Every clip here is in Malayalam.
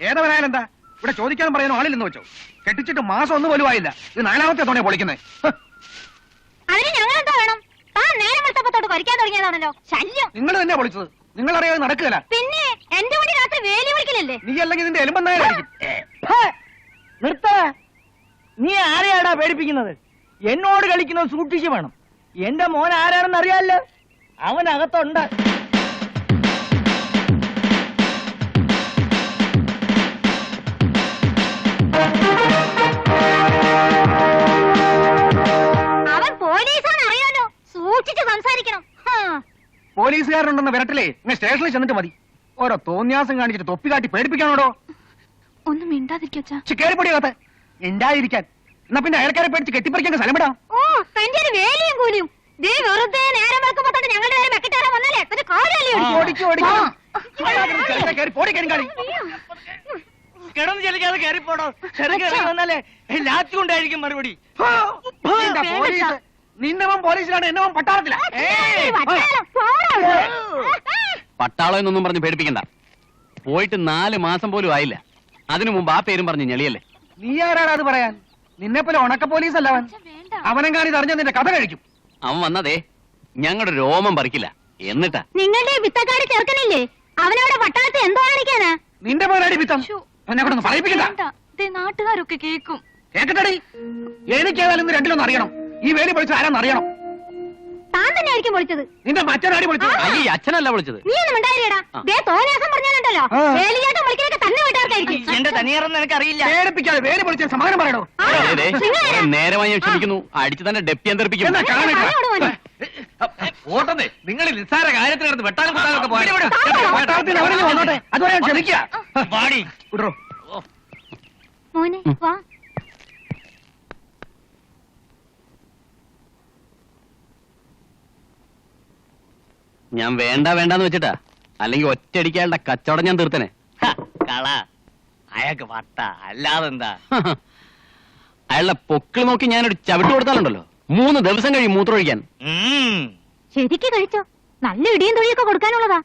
ഏതവനായാലും എന്താ ഇവിടെ ചോദിക്കാൻ പറയുന്ന ആളില്ലെന്ന് വെച്ചോ. കെട്ടിച്ചിട്ട് മാസം ഒന്നും പോലും ആയില്ല. ഇത് 4ാമത്തെ തവണ പൊളിക്കുന്നേ. നിങ്ങൾ തന്നെ പൊളിച്ചത്. നിങ്ങൾ അറിയാതെ നടക്കുകയല്ല. പിന്നെ എന്റെ കൂടി രാത്രി വേലി വിളിക്കലല്ലേ? നീ അല്ലെങ്കിൽ ഇതിന്റെ എലുമ്പന്നായാലും നിർത്ത. നീ ആരെയാടാ പേടിപ്പിക്കുന്നത്? എന്നോട് കളിക്കുന്നത് സൂക്ഷിച്ചു വേണം. എന്റെ മോൻ ആരാണെന്ന് അറിയാമല്ലോ. അവനകത്തുണ്ട്. അവൻ പോലീസാന്ന് അറിയാലോ. സൂക്ഷിച്ച് സംസാരിക്കണം. പോലീസുകാരനുണ്ടെന്ന വിരട്ടിലേ ഇങ്ങനെ സ്റ്റേഷനിൽ ചെന്നിട്ട് മതി. ഓരോ തോന്നിയാസം കാണിച്ചിട്ട് തൊപ്പി കാട്ടി പേടിപ്പിക്കാനോടോ. ഒന്നും മിണ്ടാതിരിക്കാ. കേറിപ്പൊടിയാകത്ത് മിണ്ടാതിരിക്കാൻ. എന്നാ പിന്നെ അയൽക്കാരെ പേടിച്ച് കെട്ടിപ്പറിക്കാൻ സ്ഥലമിടാം. ഓ തന്റെ ഒരു വേലിയും കൂലിയും. വെറുതെ നേരം വെക്കുമ്പോഴത്തോട്ട് ഞങ്ങളുടെ നേരം വെക്കിട്ടാൻ വന്നാലേ കിടന്ന് ചെലിക്കാതെ കയറിപ്പോടോ. വന്നാലേ ലാത്തി കൊണ്ടായിരിക്കും മറുപടി. നിന്നവൻ പോലീസിലാണ്, എന്നവൻ പട്ടാളത്തില. പട്ടാളം എന്നൊന്നും പറഞ്ഞ് പേടിപ്പിക്കണ്ട. പോയിട്ട് 4 മാസം പോലും ആയില്ല. അതിനു മുമ്പ് ആ പേരും പറഞ്ഞ് ഞെളിയല്ലേ. നീ ആരാണ് അത് പറയാൻ? നിന്നെ പോലെ ഉണക്ക പോലീസ് അല്ല അവൻ. അവനെങ്ങാനും ഇത് അറിഞ്ഞ നിന്റെ കഥ കഴിക്കും. അവൻ വന്നതേ ഞങ്ങളുടെ രോമം പറിക്കില്ല എന്നിട്ടാ. നിങ്ങളുടെ വിത്തക്കാട് ചേർക്കണില്ലേ? അവനവിടെ പട്ടാളത്തിൽ എന്തോ കാണിക്കാനാ? നിന്റെ പോലടി വിത്തം എന്നെ കൂടെ പറയിപ്പിക്കണ്ട. നാട്ടുകാരൊക്കെ കേൾക്കും. കേക്കട്ടടി. എനിക്കേതായാലും ഇന്ന് രണ്ടിലൊന്നും അറിയണം. ഈ വേലി പൊളിച്ചത് ആരാന്ന് അറിയണം. താൻ തന്നെ ആയിരിക്കും പൊളിച്ചത്. നിന്റെ മറ്റനാടി പൊളിച്ചത്. ഈ അച്ഛനല്ല വിളിച്ചത്. നീ ഒന്നും ഉണ്ടായില്ലടാ. തോന്നിയാസം പറഞ്ഞാലുണ്ടല്ലോ വേലിയാട്ടം പൊളിക്കലൊക്കെ തന്നെ വീട്ടുകാർക്കായിരിക്കും. എന്റെ തനിയാറെന്ന് എനിക്ക് അറിയില്ല. പേടിപ്പിക്കാതെ വേലി പൊളിച്ച സമാധാനം പറയണോ. നേരമായി ഞാൻ ക്ഷമിക്കുന്നു. അടിച്ചു തന്നെ ഡെപ്പി അന്തർപ്പിക്കും. ഓട്ടത്തെ നിങ്ങൾ നിസ്സാര കാര്യത്തിൽ കിടന്ന് വെട്ടാനും കുത്താനൊക്കെ പട്ടാളത്തിൽ അവരെ വന്നോട്ടെ. അതുവരെ ഞാൻ ക്ഷമിക്കുക. മോനെ വാ. ഞാൻ വേണ്ടാന്ന് വെച്ചിട്ടാ. അല്ലെങ്കിൽ ഒറ്റയടിക്കാളുടെ കച്ചവടം ഞാൻ തീർത്തനെ. കള അയാൾക്ക് വട്ട അല്ലാതെന്താ. അയാളുടെ പൊക്കിൾ നോക്കി ഞാനൊരു ചവിട്ട് കൊടുത്താലുണ്ടല്ലോ 3 ദിവസം കഴിയും മൂത്രമൊഴിക്കാൻ. ശരിക്ക് കഴിച്ചോ? നല്ല ഇടിയും തൊഴിയൊക്കെ കൊടുക്കാനുള്ളതാ.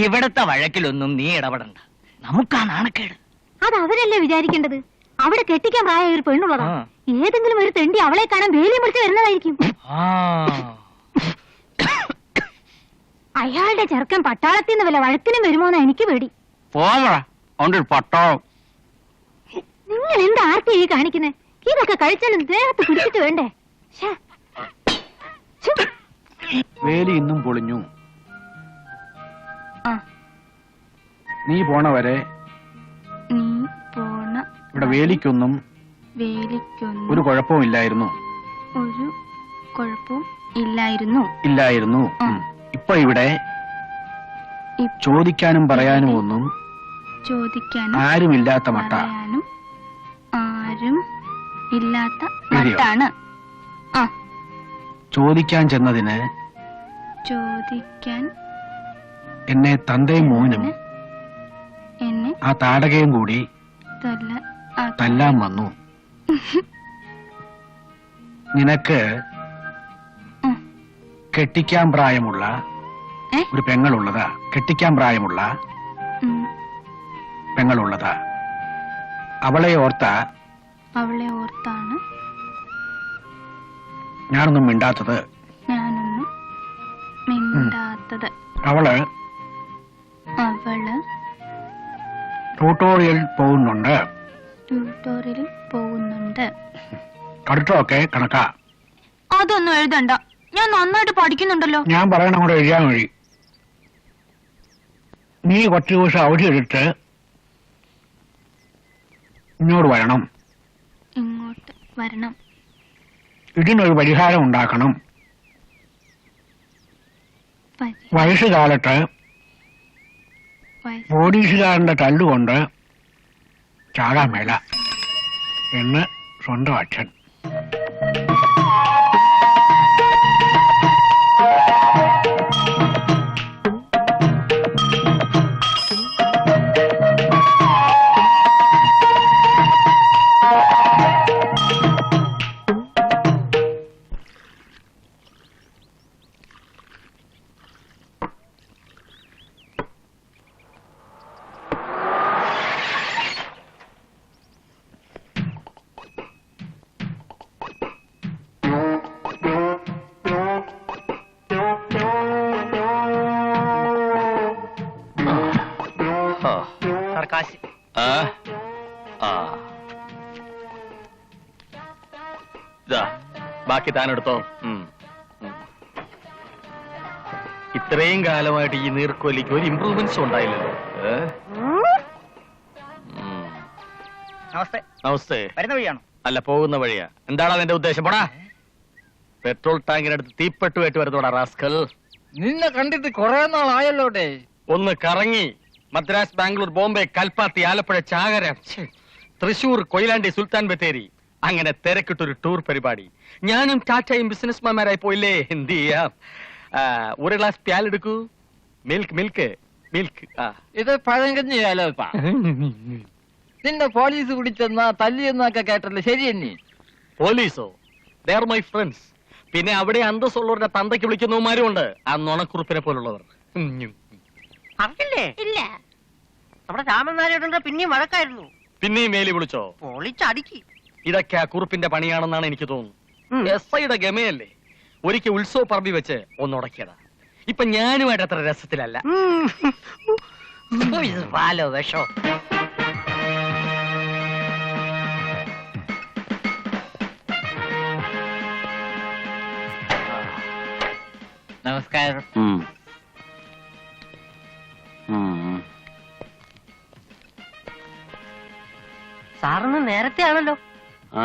ഇവിടത്തെ വഴക്കിലൊന്നും നീ ഇടപെടണ്ട. നമുക്കാ നാണക്കേട്. അത് അവരല്ലേ വിചാരിക്കേണ്ടത്. അവിടെ കെട്ടിക്കാൻ പ്രായ ഒരു പെണ്ണുള്ളതാ. ഏതെങ്കിലും ഒരു തെണ്ടി അവളെ കാണാൻ വേലിയും പിടിച്ച് വരുന്നതായിരിക്കും. അയാളുടെ ചെറുക്കൻ പട്ടാളത്തിൽ നിന്ന് വല്ല വഴക്കിനും വരുമോന്നാ എനിക്ക് പേടി. പട്ടാളം നിങ്ങൾ എന്താ ആർത്തിയായി കാണിക്കുന്നത്? ഇതൊക്കെ കഴിച്ചാലും ദേഹത്ത് പിടിച്ചിട്ട് വേണ്ടേ? വേലി ഇന്നും പൊളിഞ്ഞു. നീ പോണ വരെ ഇവിടെ വേലിക്കൊന്നും ഒരു കുഴപ്പവും ഇല്ലായിരുന്നു. ഇപ്പൊ ഇവിടെ ചോദിക്കാനും പറയാനും ഒന്നും ആരുമില്ലാത്ത മട്ട. ചോദിക്കാൻ ചെന്നതിന് എന്നെ തന്തയും മോനും ആ താടകയും കൂടി തല്ലാൻ വന്നു. നിനക്ക് കെട്ടിക്കാൻ പ്രായമുള്ള ഒരു പെങ്ങളുള്ളതാ. കെട്ടിക്കാൻ പ്രായമുള്ള പെങ്ങളുള്ളതാ. അവളെ ഓർത്താണ് ഞാനൊന്നും മിണ്ടാത്തത്. അവള് ട്യൂട്ടോറിയൽ പോകുന്നുണ്ട്. കടുത്തമൊക്കെ കണക്കാ. അതൊന്നും എഴുതണ്ട. ഞാൻ നന്നായിട്ട് പഠിക്കുന്നുണ്ടല്ലോ. ഞാൻ പറയണ കൂടെ എഴുതാൻ വഴി. നീ കുറച്ചു ദിവസം അവധി എടുത്ത് ഇങ്ങോട്ട് വരണം. ഇങ്ങോട്ട് വരണം. ഇതിനൊരു പരിഹാരം ഉണ്ടാക്കണം. വയസ്സുകാലത്ത് പോലീസുകാരന്റെ തല്ലുകൊണ്ട് ചാകാൻ മേല എന്ന് സ്വന്തം അച്ഛൻ. ബാക്കി താനെടുത്തോ. ഇത്രയും കാലമായിട്ട് ഈ നീർക്കോലിക്ക് ഒരു ഇംപ്രൂവ്മെന്റ്സും ഉണ്ടായില്ലല്ലോ. നമസ്തേ. നമസ്തേ. വരുന്ന വഴിയാണോ? അല്ല, പോകുന്ന വഴിയാ. എന്താണ് അതിന്റെ ഉദ്ദേശം? പോടാ. പെട്രോൾ ടാങ്കിനടുത്ത് തീപ്പെട്ടുമായിട്ട് വരുന്നോടാ റാസ്കൽ. നിന്നെ കണ്ടിട്ട് കുറെ നാളായല്ലോട്ടെ. ഒന്ന് കറങ്ങി മദ്രാസ്, ബാംഗ്ലൂർ, ബോംബെ, കൽപ്പാത്തി, ആലപ്പുഴ, ചാകര, തൃശൂർ, കൊയിലാണ്ടി, സുൽത്താൻ ബത്തേരി, അങ്ങനെ തിരക്കിട്ടൊരു ടൂർ പരിപാടി. ഞാനും ടാറ്റയും ബിസിനസ്മാൻമാരായി പോയില്ലേ. എന്ത് ചെയ്യാം. ഒരു ഗ്ലാസ് പ്യാലെടുക്കൂ. Milk milk milk. ഇത് പഴങ്കഞ്ഞിയാലോ? നിന്റെ പോലീസ് പിടിച്ചെന്നാ തല്ലിയെന്നൊക്കെ കേട്ടല്ലോ, ശരി തന്നെ? പോലീസോ? They are my friends. പിന്നെ അവിടെ അന്തസ്സുള്ളവരുടെ തന്തയ്ക്ക് വിളിക്കുന്നവന്മാരും ഉണ്ട്, ആ നുണക്കുറുപ്പിനെ പോലുള്ളവർ. അറിയില്ലേ? ഇല്ല. നമ്മുടെ രാമനാരായണന്റെ പിന്നെയും വഴക്കായിരുന്നു. പിന്നെയും മേലി വിളിച്ചോ? പൊളിച്ചടുക്കി. ഇതൊക്കെ ആ കുറുപ്പിന്റെ പണിയാണെന്നാണ് എനിക്ക് തോന്നുന്നു. എസ് ഐയുടെ ഗമയല്ലേ. ഒരിക്കൽ ഉത്സവ പറമ്പി വെച്ച് ഒന്നുടക്കിയതാ. ഇപ്പൊ ഞാനുമായിട്ട് അത്ര രസത്തിലല്ല. പാലോ വിഷോ. നമസ്കാരം. സാറിന് നേരത്തെ ആണല്ലോ. ആ,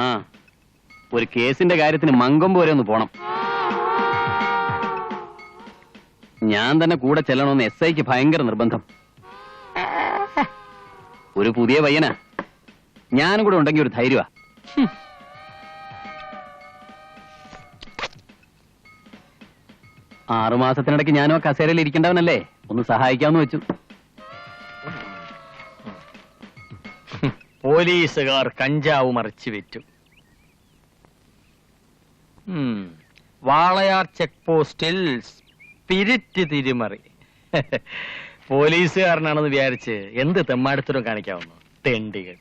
ഒരു കേസിന്റെ കാര്യത്തിന് മങ്കൊമ്പ് വരെ ഒന്ന് പോണം. ഞാൻ തന്നെ കൂടെ ചെല്ലണമെന്ന് എസ് ഐക്ക് ഭയങ്കര നിർബന്ധം. ഒരു പുതിയ പയ്യനാ. ഞാനും കൂടെ ഉണ്ടെങ്കിൽ ഒരു ധൈര്യമാ. 6 മാസത്തിനിടയ്ക്ക് ഞാനും ആ കസേരയിൽ ഇരിക്കേണ്ടവനല്ലേ, ഒന്ന് സഹായിക്കാമെന്ന് വെച്ചു. പോലീസുകാർ കഞ്ചാവ് മറിച്ചു വെച്ചു. വാളയാർ ചെക്ക് പോസ്റ്റിൽ സ്പിരിറ്റ് തിരിമറി. പോലീസുകാരനാണെന്ന് വിചാരിച്ച് എന്ത് തെമ്മാടത്തിലും കാണിക്കാവുന്നു. തെണ്ടികൾ.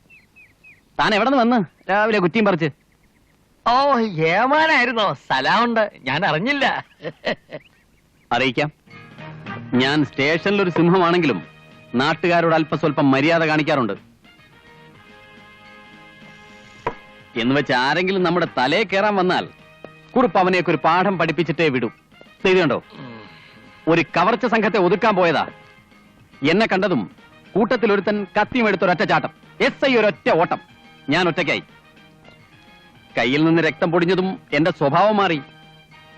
താൻ എവിടെ നിന്ന് വന്ന് രാവിലെ കുറ്റിയും പറിച്ച്? ഓ, ഏമാനായിരുന്നോ? സലാമുണ്ട്. ഞാൻ അറിഞ്ഞില്ല. അറിയിക്കാം. ഞാൻ സ്റ്റേഷനിലൊരു സിംഹമാണെങ്കിലും നാട്ടുകാരോട് അല്പസ്വല്പം മര്യാദ കാണിക്കാറുണ്ട്. എന്ന് വെച്ച് ആരെങ്കിലും നമ്മുടെ തലയെ കയറാൻ വന്നാൽ കുറുപ്പ് അവനെയൊക്കെ ഒരു പാഠം പഠിപ്പിച്ചിട്ടേ വിടും. ശരിയുണ്ടോ? ഒരു കവർച്ച സംഘത്തെ ഒതുക്കാൻ പോയതാ. എന്നെ കണ്ടതും കൂട്ടത്തിൽ ഒരുത്തൻ കത്തിയും എടുത്തൊരൊറ്റ ചാട്ടം. എസ് ഐ ഒരൊറ്റ ഓട്ടം. ഞാൻ ഒറ്റയ്ക്കായി. കയ്യിൽ നിന്ന് രക്തം പൊടിഞ്ഞതും എന്റെ സ്വഭാവം മാറി.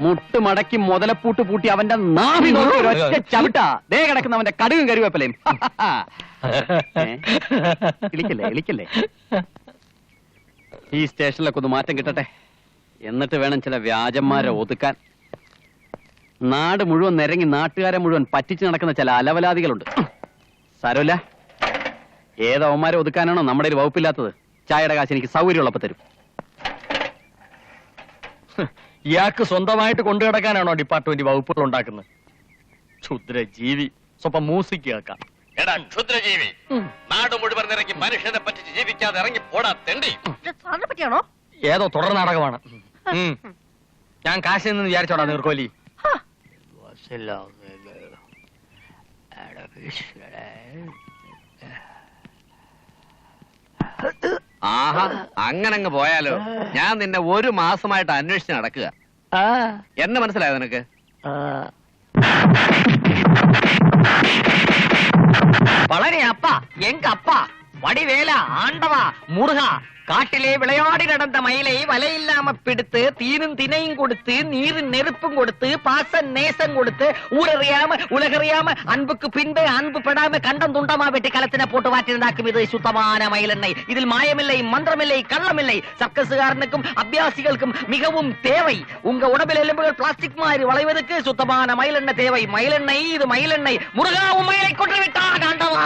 മുട്ട് മടക്കി മുതലപ്പൂട്ട് പൂട്ടി അവന്റെ നാഭി നോക്കി ഒരൊറ്റ ചവിട്ടാ. ദേ കിടക്കുന്ന അവന്റെ കടുകും കരുവേപ്പലയും. ഇളിക്കല്ലേ ഇളിക്കല്ലേ. ഈ സ്റ്റേഷനിലൊക്കെ ഒന്ന് മാറ്റം കിട്ടട്ടെ. എന്നിട്ട് വേണം ചില വ്യാജന്മാരെ ഒതുക്കാൻ. നാട് മുഴുവൻ നിരങ്ങി നാട്ടുകാരെ മുഴുവൻ പറ്റിച്ചു നടക്കുന്ന ചില അലവലാദികളുണ്ട്. സാരമില്ല. ഏതവന്മാരെ ഒതുക്കാനാണോ നമ്മുടെ ഒരു വകുപ്പില്ലാത്തത്? ചായയുടെ കാശ് എനിക്ക് സൗകര്യമുള്ളപ്പോ തരും. ഇയാൾക്ക് സ്വന്തമായിട്ട് കൊണ്ടുകിടക്കാനാണോ ഡിപ്പാർട്ട്മെന്റ് വകുപ്പുകൾ ഉണ്ടാക്കുന്നത്? ക്ഷുദ്രജീവി. സ്വപ്പം മ്യൂസിക് കേൾക്കാം. എടാ ക്ഷുദ്രജീവി, നാട് മുഴുവൻ ഇറങ്ങി മനുഷ്യനെ പറ്റിച്ച് ജീവിക്കാതെ ഇറങ്ങി പോടാ തെണ്ടി. സാറിനെ പറ്റിയാണോ? ഏതോ തുടർ നാടകമാണ്. ഞാൻ കാശിൽ നിന്ന് വിചാരിച്ചോടാ നീർക്കോലി. ആഹാ, അങ്ങനങ്ങ് പോയാലോ. ഞാൻ നിന്നെ 1 മാസമായിട്ട് അന്വേഷിച്ച് നടക്കുക. എന്നെ മനസ്സിലായോ നിനക്ക്? വളരെ അപ്പ എങ്ക അപ്പ വടിവേല ആണ്ടവ മുറുക காட்டிலே விளையாடி நடந்த மயிலை வலையில்லாம பிடித்து தீனும் தினையும் கொடுத்து நீரின் நெருப்பும் கொடுத்து பாச நேசம் கொடுத்து ஊரறியாம உலகறியாம அன்புக்கு பின்பு அன்பு படாம கண்டம் துண்டமா வெட்டி களத்தின போட்டு வாற்றிருந்தாக்கும் இது சுத்தமான மயிலெண்ணெய். இதில் மாயமில்லை, மந்திரமில்லை, கள்ளமில்லை. சர்க்கஸுகாரனுக்கும் அபியாசிகளுக்கும் மிகவும் தேவை. உங்க உடம்பில் எலும்புகள் பிளாஸ்டிக் மாதிரி வளைவதற்கு சுத்தமான மயிலெண்ணெய் தேவை. மயிலெண்ணெய், இது மயிலெண்ணெய். முருகாவும் மயிலை கொன்று விட்டான் ஆண்டவா.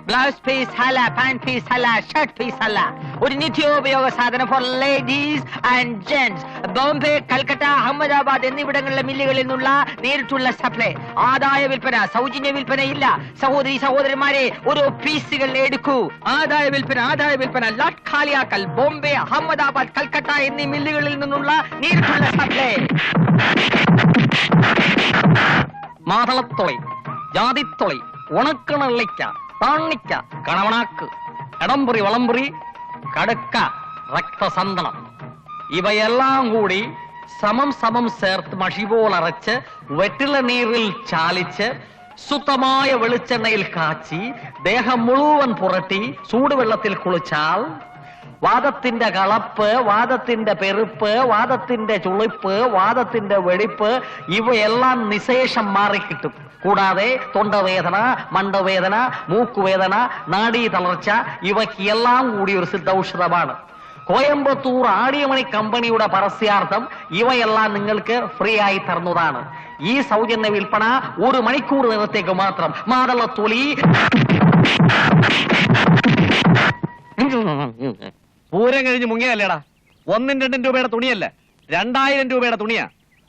ബ്ലൗസ് പീസ് അല്ല, പാന്റ് പീസ് അല്ല, ഷർട്ട് പീസ് അല്ല. ഒരു നിത്യോപയോഗ സാധനം for ladies and gents. Bombay, Calcutta, Ahmedabad എന്നിവിടങ്ങളിലെ മില്ലുകളിൽ നിന്നുള്ള നേരിട്ടുള്ള സപ്ലൈ. ആദായ വിൽപ്പന, സൗജന്യ വിൽപ്പന ഇല്ല. സഹോദരി സഹോദരന്മാരെ, ഓരോ പീസുകൾ എടുക്കൂ. ആദായ വിൽപ്പന ലാട്ട് ഖാലിയാക്കൽ. ബോംബെ, അഹമ്മദാബാദ്, കൽക്കട്ട എന്നീ മില്ലുകളിൽ നിന്നുള്ള നേരിട്ടുള്ള സപ്ലൈ. മാതളത്തൊളി, ജാതിത്തൊളി, ഉണക്കണള്ളിക്ക, താണിക്ക, കണവണാക്ക്, എടംപുറി, വളംപുറി, കടുക്ക, രക്തസന്തളം ഇവയെല്ലാം കൂടി സമം സമം ചേർത്ത് മഷി പോലരച്ച് വെറ്റില നീരിൽ ചാലിച്ച് ശുദ്ധമായ വെളിച്ചെണ്ണയിൽ കാച്ചി ദേഹം മുഴുവൻ പുരട്ടി ചൂടുവെള്ളത്തിൽ കുളിച്ചാൽ വാദത്തിന്റെ കളപ്പ്, വാദത്തിന്റെ പെരുപ്പ്, വാദത്തിന്റെ ചുളിപ്പ്, വാദത്തിന്റെ വെടിപ്പ് ഇവയെല്ലാം നിശേഷം മാറിക്കിട്ടും. കൂടാതെ തൊണ്ടവേദന, മണ്ടവേദന, മൂക്കുവേദന, നാഡീ തളർച്ച ഇവയ്ക്കെല്ലാം കൂടി ഒരു സിദ്ധൌഷധമാണ്. കോയമ്പത്തൂർ ആടിയമണി കമ്പനിയുടെ പരസ്യാർത്ഥം ഇവയെല്ലാം നിങ്ങൾക്ക് ഫ്രീ ആയി തരുന്നതാണ്. ഈ സൗജന്യ വിൽപ്പന 1 മണിക്കൂർ നേരത്തേക്ക് മാത്രം. മാതളത്തൊലി. പൂരം കഴിഞ്ഞ് മുങ്ങിയല്ലേടാ. 1-2 രൂപയുടെ തുണിയല്ല, 2000 രൂപയുടെ തുണിയാ.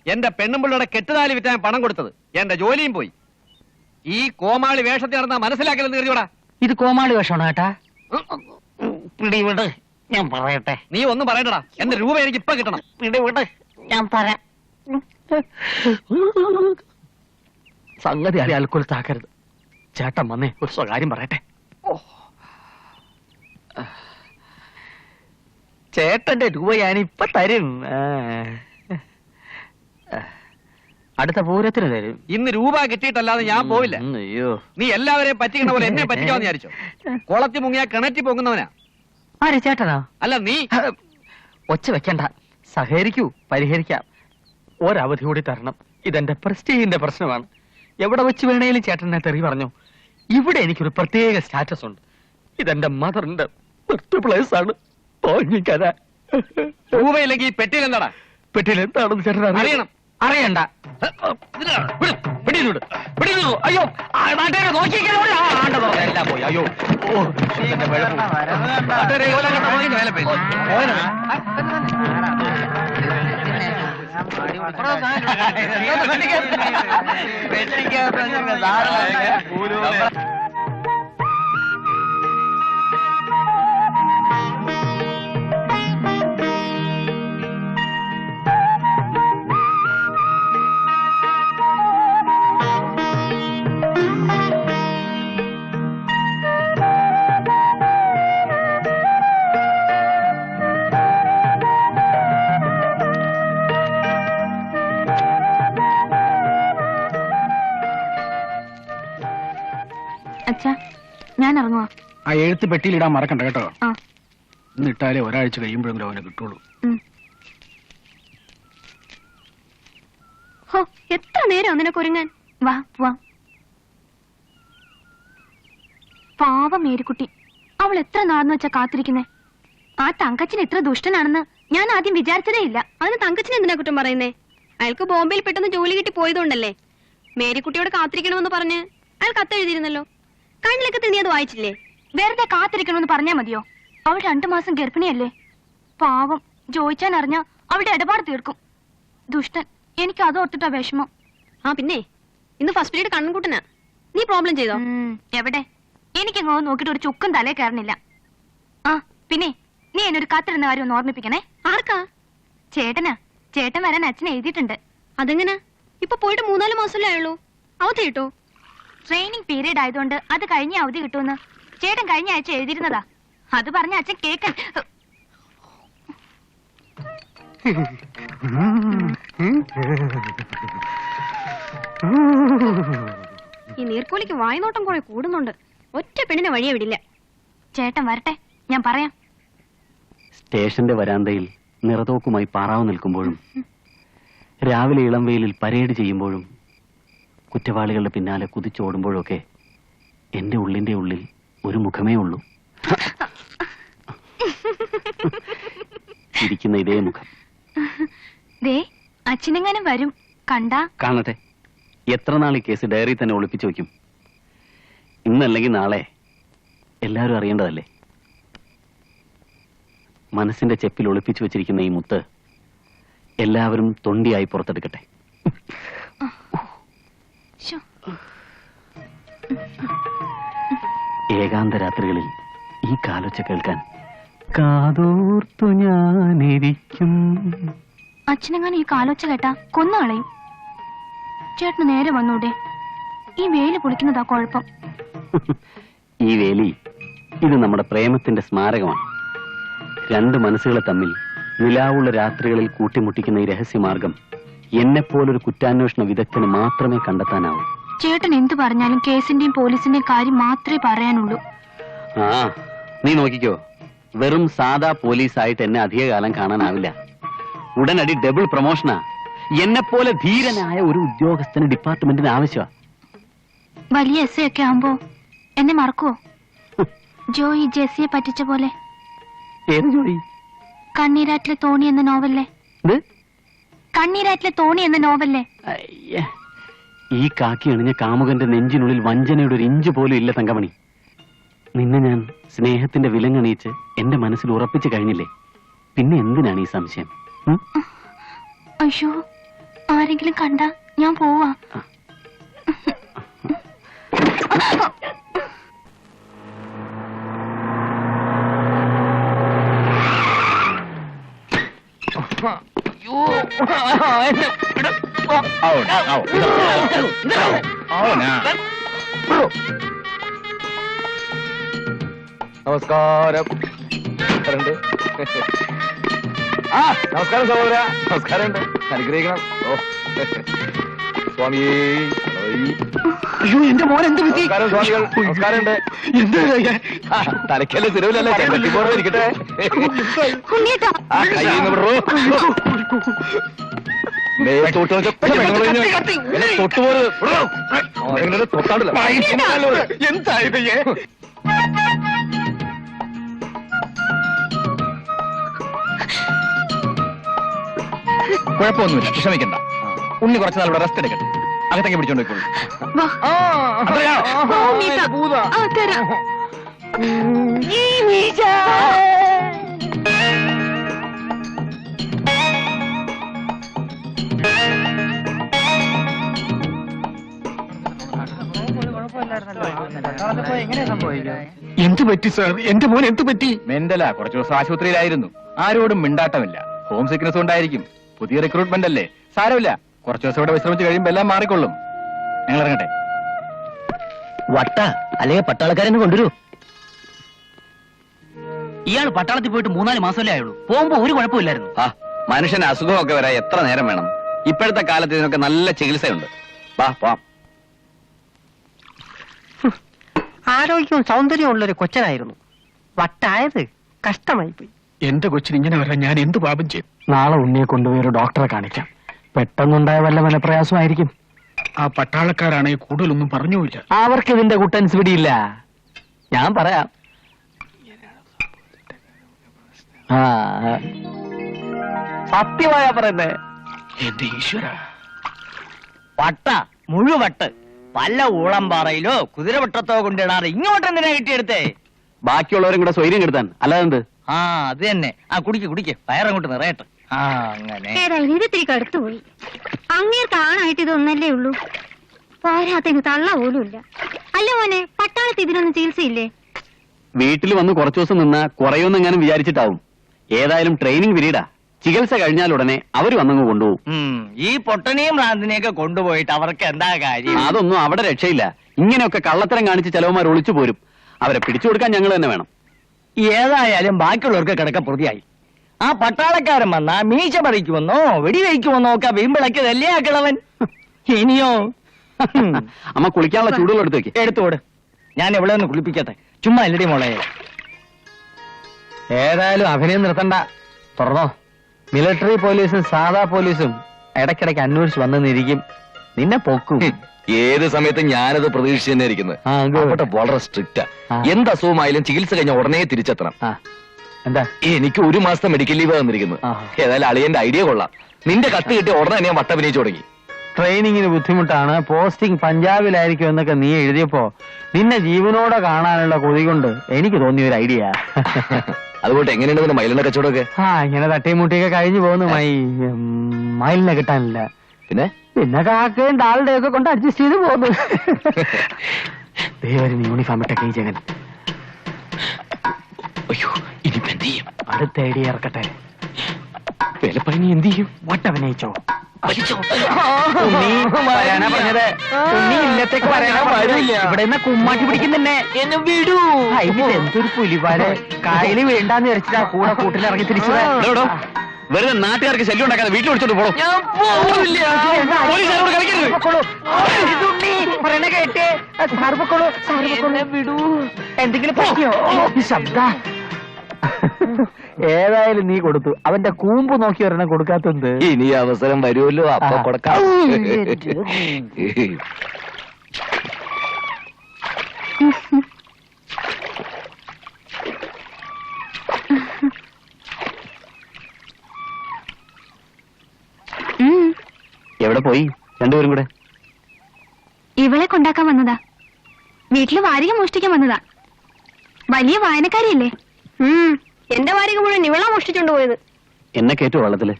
എന്റെ പെണ്ണുമ്പിള്ളയുടെ കെട്ടുതാലി വിറ്റാൻ പണം കൊടുത്തത്. എന്റെ ജോലിയും പോയി. ഈ കോമാളി വേഷത്തിൽ നടന്നാ മനസ്സിലാക്കലെന്ന് കരുതിയോടാ. ഇത് കോമാളി വേഷമാണ് കേട്ടാ. പിടിവിട്, ഞാൻ പറയട്ടെ. നീ ഒന്നും പറയണ്ടടാ. എന്റെ രൂപ എനിക്ക് ഇപ്പൊ കിട്ടണം. പിടിവിട്, ഞാൻ തരാം. സംഗതി അൽക്കൊലത്താക്കരുത്. ചേട്ടൻ വന്നേ ഒരു സ്വകാര്യം പറയട്ടെ. ചേട്ടന്റെ രൂപ ഞാനിപ്പൊ തരും. അടുത്ത പൂരത്തിന് തരും. ഇന്ന് രൂപ കിട്ടിയിട്ടല്ലാതെ ഞാൻ പോവില്ല. അയ്യോ, നീ എല്ലാവരെയും പറ്റിക്കണ പോലെ എന്നെ പറ്റിക്കാന്ന് വിചാരിച്ചോ? കുളത്തി മുങ്ങിയാ കിണറ്റി പോകുന്നവനാ. ആരെ ചേട്ടനാ? അല്ല നീ. ഒച്ച വെക്കണ്ട, സഹകരിക്കൂ, പരിഹരിക്കാം. ഒരവധി കൂടി തരണം. ഇതെന്റെ പ്രസ്റ്റീജിന്റെ പ്രശ്നമാണ്. എവിടെ വെച്ച് വേണേലും ചേട്ടനെ തെറി പറഞ്ഞു. ഇവിടെ എനിക്കൊരു പ്രത്യേക സ്റ്റാറ്റസ് ഉണ്ട്. ഇതെന്റെ മദറിന്റെ ബർത്ത് പ്ലേസ് ആണ്. തോന്നിക്കര രൂപയില്ലെങ്കിൽ ഈ പെട്ടിയിൽ എന്താടാ? പെട്ടിയിൽ എന്താണെന്ന് ചേട്ടൻ അറിയണം. അറിയണ്ട. പിടിയിലൂടെ പിടിയിലൂ. അയ്യോ, നാട്ടുകാരെ നോക്കിക്കല്ലോ. എല്ലാം പോയി. അയ്യോ, അച്ഛാ, ഞാൻ ഇറങ്ങുവാ. ആ എഴുത്ത് പെട്ടിയിലിടാൻ മറക്കണ്ട കേട്ടോ. ആ. ഇന്നിട്ടാലേ ഒരാഴ്ച കഴിയുമ്പോഴെങ്കിലും അവനെ കിട്ടുള്ളൂ. ഹോ, എത്ര നേരം നിനക്ക് ഒരുങ്ങാൻ. വാ വാ. പാവം മേരിക്കുട്ടി, അവൾ എത്ര നാളെന്ന് വെച്ചാ കാത്തിരിക്കുന്നേ. ആ തങ്കച്ചൻ എത്ര ദുഷ്ടനാണെന്ന് ഞാൻ ആദ്യം വിചാരിച്ചതേ ഇല്ല. അതിന് തങ്കച്ചൻ എന്തിനാ കുറ്റം പറയുന്നേ? അയാൾക്ക് ബോംബെയിൽ പെട്ടെന്ന് ജോലി കിട്ടി പോയതുകൊണ്ടല്ലേ. മേരിക്കുട്ടിയോട് കാത്തിരിക്കണമെന്ന് പറഞ്ഞ് അയാൾ കത്തെഴുതിയിരുന്നല്ലോ. കണ്ണിലൊക്കെ നീ അത് വായിച്ചില്ലേ? വെറുതെ കാത്തിരിക്കണമെന്ന് പറഞ്ഞാ മതിയോ? അവൾ 2 മാസം ഗർഭിണിയല്ലേ. പാവം, ജോയിച്ചാൻ അറിഞ്ഞ അവളുടെ ഇടപാട് തീർക്കും. ദുഷ്ടൻ. എനിക്ക് അത് ഓർത്തിട്ടാ വിഷമം. ആ പിന്നെ ഇന്ന് ഫസ്റ്റ് പീരീഡ് കണ്ണൻകുട്ടനാ. നീ പ്രോബ്ലം ചെയ്തോ? എവിടെ? എനിക്കങ്ങോ നോക്കിട്ട് ഒരു ചുക്കും തലേ കയറുന്നില്ല. ആ പിന്നെ നീ എന്നൊരു കത്തിരുന്ന കാര്യം ഒന്ന് ഓർമ്മിപ്പിക്കണേ. ആർക്കാ? ചേട്ടനാ. ചേട്ടൻ വരാൻ അച്ഛൻ എഴുതിയിട്ടുണ്ട്. അതെങ്ങനെ? ഇപ്പൊ പോയിട്ട് 3-4 മാസമല്ലേ ആയുള്ളൂ. അവധി കിട്ടോ? ട്രെയിനിങ് പീരീഡ് ആയതുകൊണ്ട് അത് കഴിഞ്ഞ അവധി കിട്ടുമെന്ന് ചേട്ടൻ കഴിഞ്ഞ ആഴ്ച എഴുതിയിരുന്നതാ. അത് പറഞ്ഞ അച്ഛൻ കേക്കൻ. ഈ നീർക്കോലിക്ക് വായ്നോട്ടം കുറെ കൂടുന്നുണ്ട്. ഒറ്റ പെണ്ണിനെ വഴിയെ വിടില്ല. ചേട്ടൻ വരട്ടെ, ഞാൻ പറയാം. സ്റ്റേഷന്റെ വരാന്തയിൽ നിറതോക്കുമായി പാറാവ് നിൽക്കുമ്പോഴും രാവിലെ ഇളം വെയിലിൽ പരേഡ് ചെയ്യുമ്പോഴും കുറ്റവാളികളുടെ പിന്നാലെ കുതിച്ചോടുമ്പോഴൊക്കെ എന്റെ ഉള്ളിന്റെ ഉള്ളിൽ ഒരു മുഖമേ ഉള്ളൂ. ഇരിക്കുന്ന ഇതേ മുഖം. ദേ അച്ഛനെങ്ങാനും വരും, കണ്ടാ. കാണട്ടെ, എത്ര നാൾ ഈ കേസ് ഡയറി തന്നെ ഒളിപ്പിച്ചു വെക്കും? ഇന്നല്ലെങ്കിൽ നാളെ എല്ലാവരും അറിയേണ്ടതല്ലേ? മനസ്സിന്റെ ചെപ്പിൽ ഒളിപ്പിച്ചു വെച്ചിരിക്കുന്ന ഈ മുത്ത് എല്ലാവരും തൊണ്ടിയായി പുറത്തെടുക്കട്ടെ. ശോ. ഏകാന്ത രാത്രികളിൽ ഈ കാലൊച്ച കേൾക്കാൻ കാതോർത്തു ഞാനിരിക്കും. അച്ഛനെങ്ങാനും ഈ കാലൊച്ച കേട്ടാ കൊന്നുകളയും. ചേട്ടന് നേരെ വന്നൂടെ? ഈ വേല് പൊളിക്കുന്നതാ കുഴപ്പം. ഈ വേലി ഇത് നമ്മുടെ പ്രേമത്തിന്റെ സ്മാരകമാണ്. രണ്ട് മനസ്സുകളെ തമ്മിൽ നിലാവുള്ള രാത്രികളിൽ കൂട്ടിമുട്ടിക്കുന്ന ഈ രഹസ്യമാർഗം എന്നെപ്പോലൊരു കുറ്റാന്വേഷണ വിദഗ്ധന് മാത്രമേ കണ്ടെത്താനാവൂ. ചേട്ടൻ എന്തു പറഞ്ഞാലും കേസിന്റെയും പോലീസിന്റെയും കാര്യം മാത്രമേ പറയാനുള്ളൂ. ആ, നീ നോക്കിക്കോ. വെറും സാധാ പോലീസായിട്ട് എന്നെ അധികകാലം കാണാനാവില്ല. ഉടനടി ഡബിൾ പ്രൊമോഷനാ. എന്നെപ്പോലെ ധീരനായ ഒരു ഉദ്യോഗസ്ഥന് ഡിപ്പാർട്ട്മെന്റിന് ആവശ്യമാണ്. വലിയ എസ് ഒക്കെ ആവുമ്പോ എന്നെ മറക്കുവോ? ജോയി ജെസ്സിയെ പറ്റിച്ച പോലെ. ഏത് ജോലി? കണ്ണീരാറ്റിലെ തോണി എന്ന നോവല്ലേ? കണ്ണീരാറ്റിലെ തോണി എന്ന നോവല്ലേ? അയ്യേ, ഈ കാക്കി അണിഞ്ഞ കാമുകന്റെ നെഞ്ചിനുള്ളിൽ വഞ്ചനയുടെ ഒരു ഇഞ്ച് പോലും ഇല്ല തങ്കമണി. നിന്നെ ഞാൻ സ്നേഹത്തിന്റെ വിലങ്ങണിയിച്ച് എന്റെ മനസ്സിൽ ഉറപ്പിച്ചു കഴിഞ്ഞില്ലേ? പിന്നെ എന്തിനാണ് ഈ സംശയം? അയ്യോ, ആരെങ്കിലും കണ്ടാ ഞാൻ പോവാ. നമസ്കാരം. നമസ്കാരം സഹോദര. നമസ്കാരം. അനുഗ്രഹിക്കണം. ഓ സ്വാമി. അയ്യോ, എന്റെ മോൻ എന്ത് പറ്റി? നമസ്കാരം സ്വാമികൾ. നമസ്കാരമുണ്ട്. തലക്കല്ലേ തിരുവിലല്ലേ ഇരിക്കട്ടെ. എന്തായത്? കുഴപ്പമൊന്നുമില്ല, വിഷമിക്കണ്ട. ഉണ്ണി കുറച്ച് നാൾ ഇവിടെ റെസ്റ്റ് എടുക്കട്ടെ. അകത്തേക്ക് പിടിച്ചോണ്ട് പോയിക്കോളൂ. എന്ത് പറ്റി സാർ? എന്റെ മോൻ എന്ത് പറ്റി? മെന്റലാ. കുറച്ചു ദിവസം ആശുപത്രിയിലായിരുന്നു. ആരോടും മിണ്ടാട്ടമില്ല. ഹോം സിക്നസ് ഉണ്ടായിരിക്കും. പുതിയ റിക്രൂട്ട്മെന്റ് അല്ലേ, സാരമില്ല. കുറച്ചു ദിവസം ഇവിടെ വിശ്രമിച്ച് കഴിയുമ്പോ എല്ലാം മാറിക്കൊള്ളും. ഞങ്ങൾ ഇറങ്ങട്ടെ. വട്ട അല്ലെങ്കിൽ പട്ടാളക്കാരെ കൊണ്ടുവരൂ. ഇയാൾ പട്ടാളത്തിൽ പോയിട്ട് 3-4 മാസമല്ലേ ആയുള്ളൂ. പോകുമ്പോ ഒരു കുഴപ്പമില്ലായിരുന്നു. ആ, മനുഷ്യന് അസുഖമൊക്കെ വരാൻ എത്ര നേരം വേണം? ഇപ്പോഴത്തെ കാലത്ത് ഇതിനൊക്കെ നല്ല ചികിത്സയുണ്ട്. വാ വാ. ആരോഗ്യവും സൗന്ദര്യവും ഉള്ളൊരു കൊച്ചനായിരുന്നു. വട്ടായത് കഷ്ടമായി പോയി. എന്റെ കൊച്ചിന് ഇങ്ങനെ വരാൻ ഞാൻ എന്ത് പാപം ചെയ്തു? നാളെ ഉണ്ണിയെ കൊണ്ടുപോയി ഒരു ഡോക്ടറെ കാണിക്കാം. പെട്ടെന്നുണ്ടായ വല്ല മനപ്രയാസമായിരിക്കും. ആ പട്ടാളക്കാരാണെങ്കിൽ കൂടുതലൊന്നും പറഞ്ഞുമില്ല. അവർക്ക് ഇതിന്റെ കുട്ടൻസ് പിടിയില്ല. ഞാൻ പറയാം. ആ, സത്യമായാ പറയുന്നേ. എന്റെ ഈശ്വര, വട്ട മുഴുവട്ട് പല ഊളംപാറയിലോ കുതിരവട്ടത്തോ കൊണ്ടിടാറ് ഇങ്ങോട്ട് എന്തിനാ കിട്ടിയെടുത്തേ? ബാക്കിയുള്ളവരും കൂടെ സ്വൈര്യം കെടുത്താൻ, അല്ലാതെന്ത്? ആ അത് തന്നെ. ആ കുടിക്ക് വയറങ്ങോട്ട് നിറയട്ടെ. ആ അങ്ങനെ ഏതായാലും ഇത് ഇത്തിരി കടുത്തുപോയി. അങ്ങേർക്ക് ആണായിട്ട് ഇതൊന്നല്ലേ ഉള്ളൂ. പോരാത്തിന് തള്ള പോലും ഇല്ല. അല്ല മോനെ, പട്ടാളത്ത് ഇതിനൊന്നും ചികിത്സയില്ലേ? വീട്ടിൽ വന്ന് കുറച്ചു ദിവസം നിന്നാ കുറയൊന്നെങ്ങാനും വിചാരിച്ചിട്ടാവും. ഏതായാലും ട്രെയിനിങ് പീരീഡാ. ചികിത്സ കഴിഞ്ഞാൽ ഉടനെ അവര് വന്നങ്ങ് കൊണ്ടുപോകും. ഈ പൊട്ടനെയും ഭ്രാന്തിനെയൊക്കെ കൊണ്ടുപോയിട്ട് അവർക്ക് എന്താ കാര്യം? അതൊന്നും അവിടെ രക്ഷയില്ല. ഇങ്ങനെയൊക്കെ കള്ളത്തരം കാണിച്ച് ചിലവന്മാർ ഒളിച്ചു പോരും. അവരെ പിടിച്ചു കൊടുക്കാൻ ഞങ്ങൾ തന്നെ വേണം. ഏതായാലും ബാക്കിയുള്ളവർക്ക് കിടക്ക പ്രതിയായി. ആ പട്ടാളക്കാരൻ വന്നാ മീശ പറിക്കുമെന്നോ വെടിവെക്കുമെന്നോ ഒക്കെ വീമ്പിളക്കിയതല്ലേ ആ കിളവൻ. ഇനിയോ അമ്മ കുളിക്കാനുള്ള ചൂടുകൾ എടുത്തു വെക്ക്. എടുത്തോട്. ഞാൻ എവിടെ ഒന്ന് കുളിപ്പിക്കട്ടെ. ചുമ്മാ അല്ലടി മോളെ. ഏതായാലും അഭിനയം നിർത്തണ്ട, തുറന്നോ. മിലിറ്ററി പോലീസും സാധാ പോലീസും ഇടയ്ക്കിടയ്ക്ക് അന്വേഷിച്ച് വന്നെന്നിരിക്കും, നിന്നെ പൊക്കും. ഏത് സമയത്തും ഞാനത് പ്രതീക്ഷിച്ച് തന്നെ ഇരിക്കുന്നത്. ആ, good. അവിടെ വളരെ സ്ട്രിക്റ്റാ. ആ. എന്ത് അസുഖമായാലും ചികിത്സ കഴിഞ്ഞ ഉടനെ തിരിച്ചെത്തണം. ആ, എന്താ? എനിക്ക് 1 മാസത്തെ മെഡിക്കൽ ലീവ് തന്നിരിക്കുന്നത്. ആ. ഏതായാലും അളിയന്റെ ഐഡിയ കൊള്ളാം. നിന്റെ കത്ത് കിട്ടിയ ഉടനെ തന്നെ ഞാൻ വട്ടഭിനയിച്ചു തുടങ്ങി. ട്രെയിനിങ്ങിന് ബുദ്ധിമുട്ടാണ്, പോസ്റ്റിംഗ് പഞ്ചാബിലായിരിക്കും എന്നൊക്കെ നീ എഴുതിയപ്പോ നിന്നെ ജീവനോടെ കാണാനുള്ള കൊതി കൊണ്ട് എനിക്ക് തോന്നിയ ഒരു ഐഡിയ. അതുകൊണ്ട് എങ്ങനെയുണ്ട് നിന്റെ മയിലിന്റെ കച്ചവടമൊക്കെ? ആ, ഇങ്ങനെ തട്ടിയും മുട്ടിയൊക്കെ കഴിഞ്ഞു പോകുന്നു. മയിലിനെ കിട്ടാനില്ല. പിന്നെ പിന്നെ കാക്കയും ഡാളുടെ ഒക്കെ കൊണ്ട് അഡ്ജസ്റ്റ് ചെയ്ത് പോകുന്നു. ദൈവം യൂണിഫോം ഇട്ട ജഗൻ അയ്യോ, ഇനിയിപ്പോ എന്ത് ചെയ്യും? അടുത്ത ഐഡിയ ഇറക്കട്ടെ. വിലപ്പണി എന്ത് ചെയ്യും? വട്ടഭിനയിച്ചോ. ഇല്ലത്തേക്ക് വരാനാ പാടില്ല. ഇവിടെ നിന്ന് കുമ്മാട്ടി പിടിക്കുന്നെ. എന്നെ വിടൂ. എന്തൊരു പുലിവാല്. കായല് വേണ്ടാന്ന് വിചാരിച്ചിട്ടാ കൂടെ കൂട്ടിലിറങ്ങി തിരിച്ചത്. വെറുതെ നാട്ടുകാർക്ക് ശല്യം ഉണ്ടാക്കാതെ വീട്ടിൽ വിളിച്ചോണ്ട് പോകണം. ഞാൻ പോവില്ല. പോലീസുകാരോട് കളിക്കരുത്. കേട്ടേ സാറ് പൊക്കോളൂ, സാറ് പൊക്കോളൂ. വിടൂ. എന്തെങ്കിലും പറ്റിയോ? ശബ്ദ ഏതായാലും നീ കൊടുത്തു. അവന്റെ കൂമ്പ് നോക്കി ഒരെണ്ണം കൊടുക്കാത്തത്. ഇനി അവസരം വരുമല്ലോ, അപ്പൊ ആ. കൊടുക്കാം. എവിടെ പോയി രണ്ടുപേരും കൂടെ? ഇവളെ കൊണ്ടാക്കാൻ വന്നതാ. വീട്ടില് വാരിക മോഷ്ടിക്കാൻ വന്നതാ. വലിയ വായനക്കാരിയല്ലേ? എന്റെ വാരിക മുഴുവൻ ഇവളാ മോഷ്ടിച്ചോണ്ട് പോയത്. എന്നെ കേട്ടു വെള്ളത്തില്.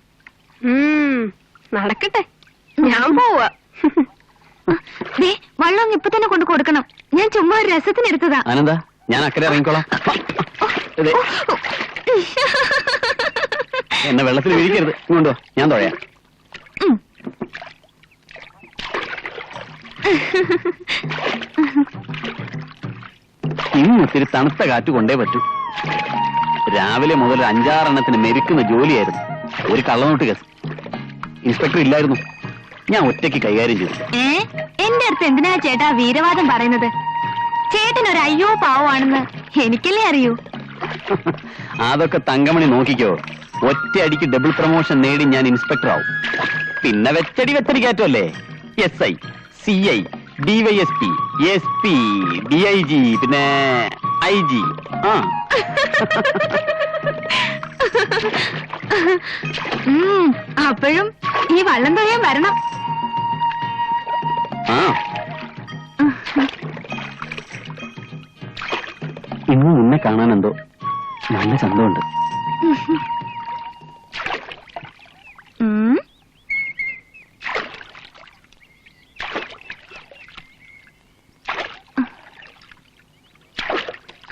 നടക്കട്ടെ, ഞാൻ പോവാ. ദേ, വള്ളം ഇപ്പൊ തന്നെ കൊണ്ട് കൊടുക്കണം. ഞാൻ ചുമ്മാ ഒരു രസത്തിന് എടുത്തതാ. ആനന്ദ, ഞാൻ അക്കരെ ഇറങ്ങിക്കോളാം. ദേ, എന്നെ വെള്ളത്തിൽ വീഴിക്കരുത്. ഇങ്ങോട്ടോ, ഞാൻ തുഴയാം. ഇന്ന് ഇത്തിരി തണുത്ത കാറ്റ് കൊണ്ടേ പറ്റൂ. രാവിലെ മുതൽ 5-6 എണ്ണത്തിന് മെരുക്കുന്ന ജോലിയായിരുന്നു. ഒരു കള്ളനോട്ട് കേസ്. ഇൻസ്പെക്ടർ ഇല്ലായിരുന്നു, ഞാൻ ഒറ്റയ്ക്ക് കൈകാര്യം ചെയ്തു. എന്റെ അടുത്ത് എന്തിനാ ചേട്ടാ വീരവാദം പറയുന്നത്? ചേട്ടൻ ഒരു അയ്യോ പാവമാണെന്ന് എനിക്കല്ലേ അറിയൂ. അതൊക്കെ തങ്കമണി നോക്കിക്കോ. ഒറ്റയടിക്ക് ഡബിൾ പ്രൊമോഷൻ നേടി ഞാൻ ഇൻസ്പെക്ടർ ആവും. പിന്നെ വെച്ചടി കയറ്റല്ലേ. SI, CI, DYSP, SP, DIG, പിന്നെ IG. ആ അപ്പോഴും ഈ വള്ളം തൊഴിയാൻ വരണം. ആ ഇന്ന് നിന്നെ കാണാൻ എന്തോ നല്ല ചന്തമുണ്ട്.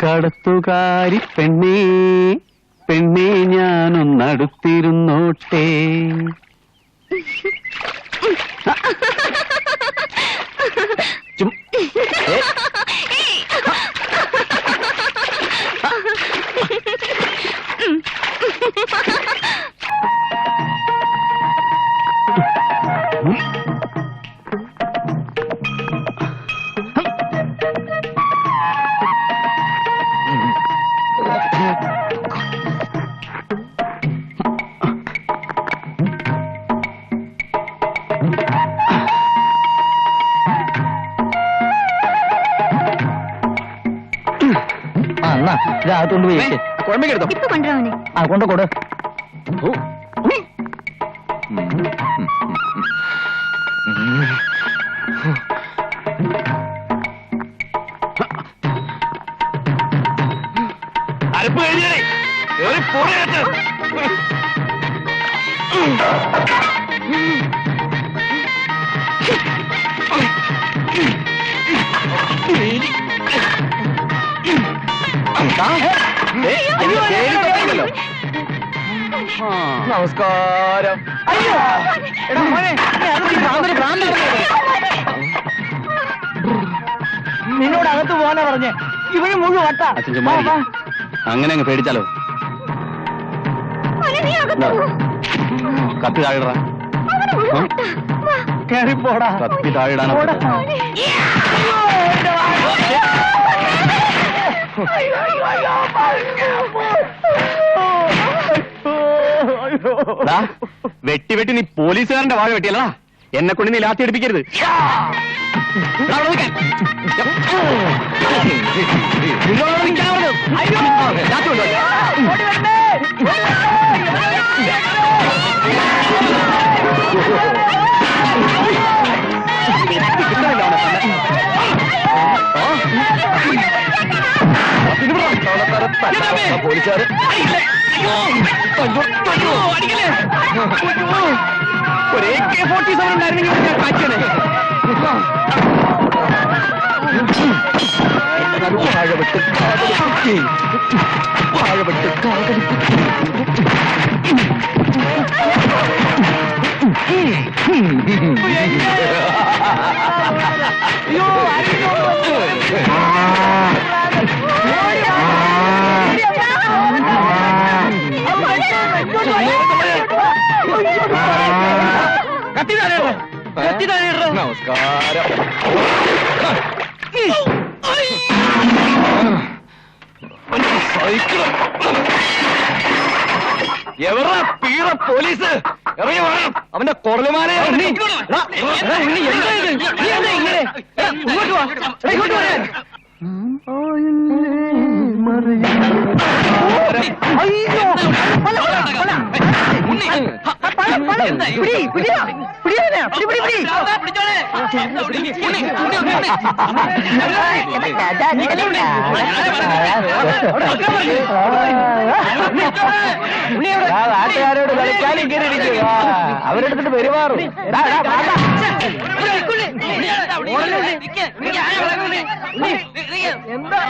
കടത്തുകാരി പെണ്ണേ പെണ്ണേ ഞാനൊന്നടുത്തിരുന്നോട്ടെ. ഇതാകത്തോണ്ട് പോയി കുഴമ്പെടുത്തോ? ഇപ്പൊ കൊണ്ടുവരാവനെ. ആ കൊണ്ടു. അരപ്പ് കഴിഞ്ഞേ നമസ്കാരം. നിന്നോട് അകത്ത് പോകാനാ പറഞ്ഞേ. ഇവര് മുഴുവൻ വട്ട. അച്ഛൻ ചുമ്മാ ഇരിക്ക്. അങ്ങനെ അങ്ങ് പേടിച്ചാലോ? കത്തി താഴെടാ. കേറിപ്പോടാ. കത്തി താഴെടാനോ? വെട്ടി വെട്ടി നീ പോലീസുകാരന്റെ വാഴ വെട്ടിയല്ലടാ. എന്നെ കൊണ്ട് നീ ലാത്തി എടുപ്പിക്കരുത്. പോലീസുകാർ ഒരു AK-47 ഉണ്ടായിരുന്നെങ്കിൽ ഞാൻ കാച്ചനെ. വാഴവെട്ട് കാതലിപ്പിച്ച് വാഴവെട്ട് നമസ്കാരം. എവറാ പീറ പോലീസ് ഇറങ്ങി വേണം അവന്റെ കൊറലുമാനെ. നാട്ടുകാരോട് കളിക്കാൻ ഇങ്ങനെ ഇരിക്കുക, അവരെടുത്തിട്ട് പെരുമാറും. എന്താ